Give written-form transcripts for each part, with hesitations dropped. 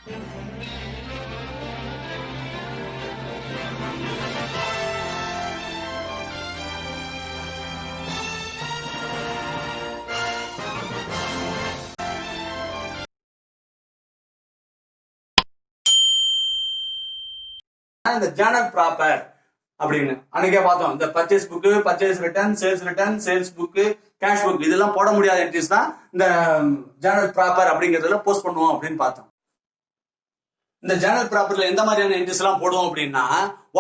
இந்த Journal proper அப்படின்னு அன்னைக்கே பார்த்தோம். இந்த purchase book, purchase return, sales book, cash book இதெல்லாம் போட முடியாத என்ட்ரிஸ் தான் இந்த ஜேர்னல் ப்ராப்பர் அப்படிங்கறதுல போஸ்ட் பண்ணுவோம் அப்படின்னு பார்த்தோம். இந்த ஜேர்னல் ப்ராப்பர்ல எந்த மாதிரியான என்ட்ரிஸ் எல்லாம் போடுவோம் அப்படின்னா,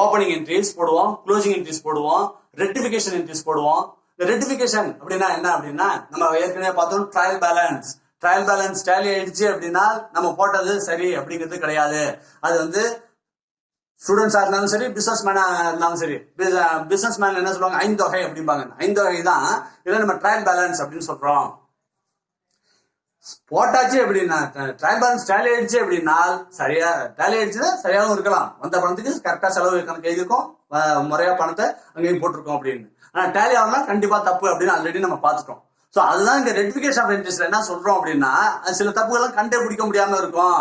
ஓப்பனிங் என்ட்ரிஸ் போடுவோம், க்ளோசிங் என்ட்ரிஸ் போடுவோம், ரெக்டிஃபிகேஷன் என்ட்ரிஸ் போடுவோம். இந்த ரெக்டிஃபிகேஷன் அப்படின்னா என்ன அப்படின்னா, நம்ம ஏற்கனவே பார்த்தோம் ட்ரையல் பேலன்ஸ் டேலி ஆயிடுச்சு அப்படின்னா நம்ம போட்டது சரி அப்படிங்கிறது கிடையாது. அது வந்து ஸ்டூடெண்ட்ஸா இருந்தாலும் சரி, பிசினஸ் மேனா இருந்தாலும் சரி, பிசினஸ் மேன் என்ன சொல்லுவாங்க, ஐந்தொகை அப்படிம்பாங்க. ஐந்தொகை தான் இதை நம்ம ட்ரையல் பேலன்ஸ் அப்படின்னு சொல்றோம். போட்டாச்சு அப்படின்னா ட்ரையல் பேலன்ஸ் டேலி ஆயிடுச்சு அப்படின்னா சரியா டேலி ஆயிடுச்சுன்னா சரியாகவும் இருக்கலாம், வந்த பணத்துக்கு கரெக்டா செலவு கணக்கு எழுதிருக்கோம், முறையா பணத்தை அங்கேயும் போட்டிருக்கோம் அப்படின்னு. ஆனா டேலி ஆகலாம் கண்டிப்பா தப்பு அப்படின்னு ஆல்ரெடி நம்ம பார்த்துட்டோம். ஸோ அதுதான் இங்க ரெக்டிஃபிகேஷன் ஆஃப் என்ட்ரிஸ்ல என்ன சொல்றோம் அப்படின்னா, சில தப்புகள்லாம் கண்டுபிடிக்க முடியாம இருக்கும்.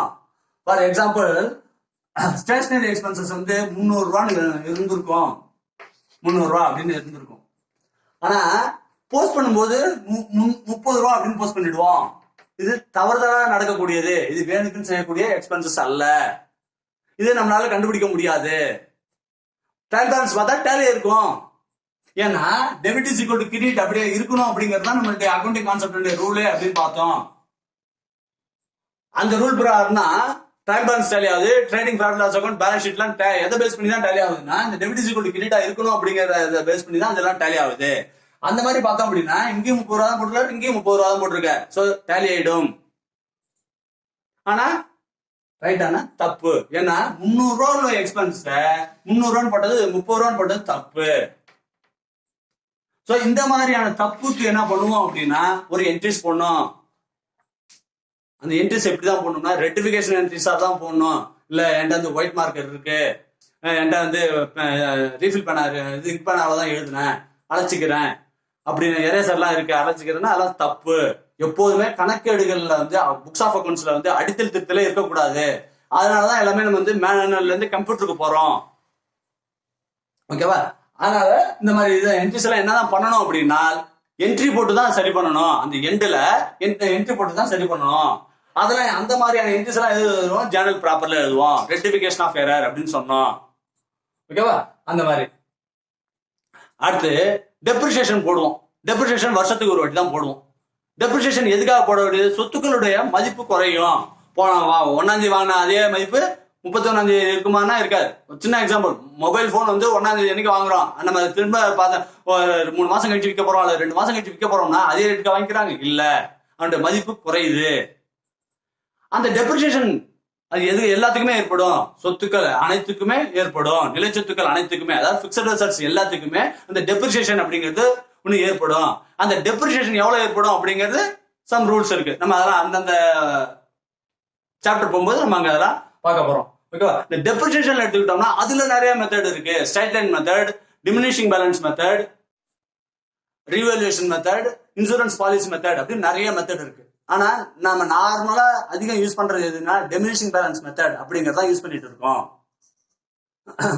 ஃபார் எக்ஸாம்பிள், ஸ்டேஷனரி எக்ஸ்பென்சஸ் வந்து 300 ரூபான்னு இருந்திருக்கும், 300 ரூபா அப்படின்னு இருந்திருக்கும். ஆனா போஸ்ட் பண்ணும்போது 30 ரூபா அப்படின்னு போஸ்ட் பண்ணிடுவோம். இது தவறுதலா நடக்கக்கூடியது, இது வேணுக்குன்னு செய்யக்கூடிய எக்ஸ்பென்சஸ் அல்ல. இது நம்மளால கண்டுபிடிக்க முடியாது. ட்ரையல் பேலன்ஸ் பார்த்தா டேலி இருக்கும். ஏன்னா debit is equal to credit அப்படியே இருக்கணும் அப்படிங்கிறது தான் நம்மளுடைய அக்கௌண்டிங் கான்செப்ட் ரூலே அப்படின்னு பார்த்தோம். அந்த ரூல் பிரகாரம்னா ட்ரையல் பேலன்ஸ் டேலி ஆகுது. Trading profit loss account, balance ஷீட்லாம் எதை பேஸ் பண்ணி தான் டேலி ஆகுதுன்னா, இந்த டெபிட் இஸ் ஈக்குவல் டு கிரெடிட்டா இருக்கணும் அப்படிங்கறத பேஸ் பண்ணி தான் இதெல்லாம் டேலி ஆகுது. அந்த மாதிரி பார்த்தோம் அப்படின்னா இங்கேயும் 30 ரூபா தான் போட்டிருக்காரு, இங்கேயும் 30 ரூபா தான் போட்டிருக்க. சோ டேலி ஆயிடும். ஆனா ரைட்டான தப்பு. ஏன்னா 300 ரூபா உள்ள எக்ஸ்பென்ஸ் 300 ரூபான்னு போட்டது 30 ரூபான்னு போட்டது தப்பு. சோ இந்த மாதிரியான தப்புக்கு என்ன பண்ணுவோம் அப்படின்னா ஒரு என்ட்ரிஸ் போடணும். அந்த என்ட்ரிஸ் எப்படிதான் போடணும்னா ரெக்டிஃபிகேஷன் என்ட்ரிஸா தான் போடணும். இல்ல என்கிட்ட வந்து ஒயிட் மார்க்கர் இருக்கு, என்கிட்ட வந்து ரீஃபில் பண்ணாரு, இது இங்க் பண்ணாலதான் எழுதுனேன், அழைச்சிக்கிறேன் அப்படின்னு எரேசர்லாம் இருக்கு, அழைச்சிக்கிறேன்னா அதெல்லாம் தப்பு. எப்போதுமே கணக்கேடுகள்ல வந்து புக்ஸ் ஆஃப் அக்கௌண்ட்ஸ்ல வந்து அடித்தல் திருத்தலே இருக்கக்கூடாது. அதனாலதான் எல்லாமே நம்ம வந்து மேனுவல்ல இருந்து கம்ப்யூட்டருக்கு போறோம். ஓகேவா? அதனால இந்த மாதிரி என்ட்ரிஸ் எல்லாம் என்னதான் பண்ணணும் அப்படின்னா, என்ட்ரி போட்டு தான் சரி பண்ணணும். அந்த எண்ட்ல என்ட்ரி போட்டு தான் சரி பண்ணணும். அதெல்லாம் அந்த மாதிரியான என்ட்ரிஸ் எல்லாம் எழுதுவோம், ஜேர்னல் ப்ராப்பர்ல எழுதுவோம். ரெக்டிஃபிகேஷன் ஆஃப் எரர் அப்படின்னு சொன்னோம். ஓகேவா? அந்த மாதிரி. அடுத்து டெப்ரிசியேஷன் போடுவோம். டெப்ரிசியேஷன் வருஷத்துக்கு ஒரு வாட்டி தான் போடுவோம். டெப்ரிசியேஷன் எதுக்காக போட வேண்டியது? சொத்துக்களுடைய மதிப்பு குறையும். போன 1ஆம் தேதி வாங்கின அதே மதிப்பு 31ஆம் தேதி இருக்குமானா இருக்காது. சின்ன எக்ஸாம்பிள், மொபைல் போன் வந்து 1ஆம் தேதி என்னைக்கு வாங்குறோம், நம்ம திரும்ப பார்த்த ஒரு 3 மாசம் கழிச்சு விற்க போறோம், அல்லது 2 மாசம் கழிச்சு விற்க போறோம்னா அதே ரேட்டுக்கு வாங்கிக்கிறாங்க இல்ல, அவனுடைய மதிப்பு குறையுது. அந்த டெப்ரிசியேஷன் அது எது எல்லாத்துக்குமே ஏற்படும். சொத்துக்கள் அனைத்துக்குமே ஏற்படும், நிலைச்சொத்துக்கள் அனைத்துக்குமே, அதாவது பிக்ஸட் அசெட்ஸ் எல்லாத்துக்குமே அந்த டெப்ரிசியேஷன் அப்படிங்கிறது ஒண்ணு ஏற்படும். அந்த டெப்ரிசியேஷன் எவ்வளவு ஏற்படும் அப்படிங்கிறது சம் ரூல்ஸ் இருக்கு. நம்ம அதெல்லாம் அந்தந்த சாப்டர் போகும்போது நம்ம அங்க அதெல்லாம் பார்க்க போறோம். ஓகேவா? இந்த டெப்ரிசியேஷன் எடுத்துக்கிட்டோம்னா அதுல நிறைய மெத்தட் இருக்கு. Straight line method, diminishing balance method, revaluation method, insurance policy method அப்படின்னு நிறைய மெத்தட் இருக்கு. ஆனா நாம நார்மலா அதிகம் யூஸ் பண்றது எதுனா டிமினிஷிங் பேலன்ஸ் மெத்தட் அப்படிங்கறத யூஸ் பண்ணிட்டு இருக்கோம்.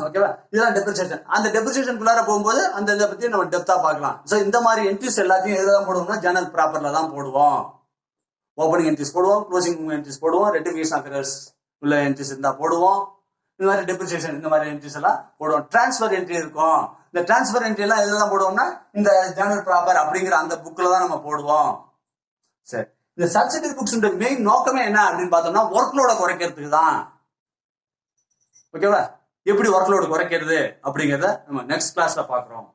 ஓகேவா? இதெல்லாம் டெப்ரிசியேஷன். அந்த டெப்ரிசியேஷனுக்குள்ளார போகும்போது அந்த இதை பத்தி நம்ம டெப்தா பார்க்கலாம். சோ இந்த மாதிரி என்ட்ரிஸ் எல்லாத்தையும் எதுதான் போடுவோம்னா ஜேர்னல் ப்ராப்பர்ல தான் போடுவோம். ஓப்பனிங் என்ட்ரிஸ் போடுவோம், க்ளோசிங் என்ட்ரிஸ் போடுவோம், ரெக்டிஃபிகேஷன் ஆஃப் எரர்ஸ் உள்ள என்ட்ரிஸ் இருந்தா போடுவோம். இந்த மாதிரி டெப்ரிசியேஷன் இந்த மாதிரி என்ட்ரிஸ் எல்லாம் போடுவோம். டிரான்ஸ்பர் என்ட்ரி இருக்கும். இந்த டிரான்ஸ்பர் என்ட்ரி எல்லாம் எதுதான் போடுவோம்னா இந்த ஜேர்னல் ப்ராப்பர் அப்படிங்கிற அந்த புக்ல தான் நம்ம போடுவோம். சரி, இந்த சப்சிடரி புக்ஸ் மெயின் நோக்கமே என்ன அப்படின்னு பார்த்தோம்னா ஒர்க் லோட குறைக்கிறதுக்கு தான். ஓகேவா? எப்படி ஒர்க் லோடு குறைக்கிறது அப்படிங்கிறத நம்ம நெக்ஸ்ட் கிளாஸ்ல பாக்குறோம்.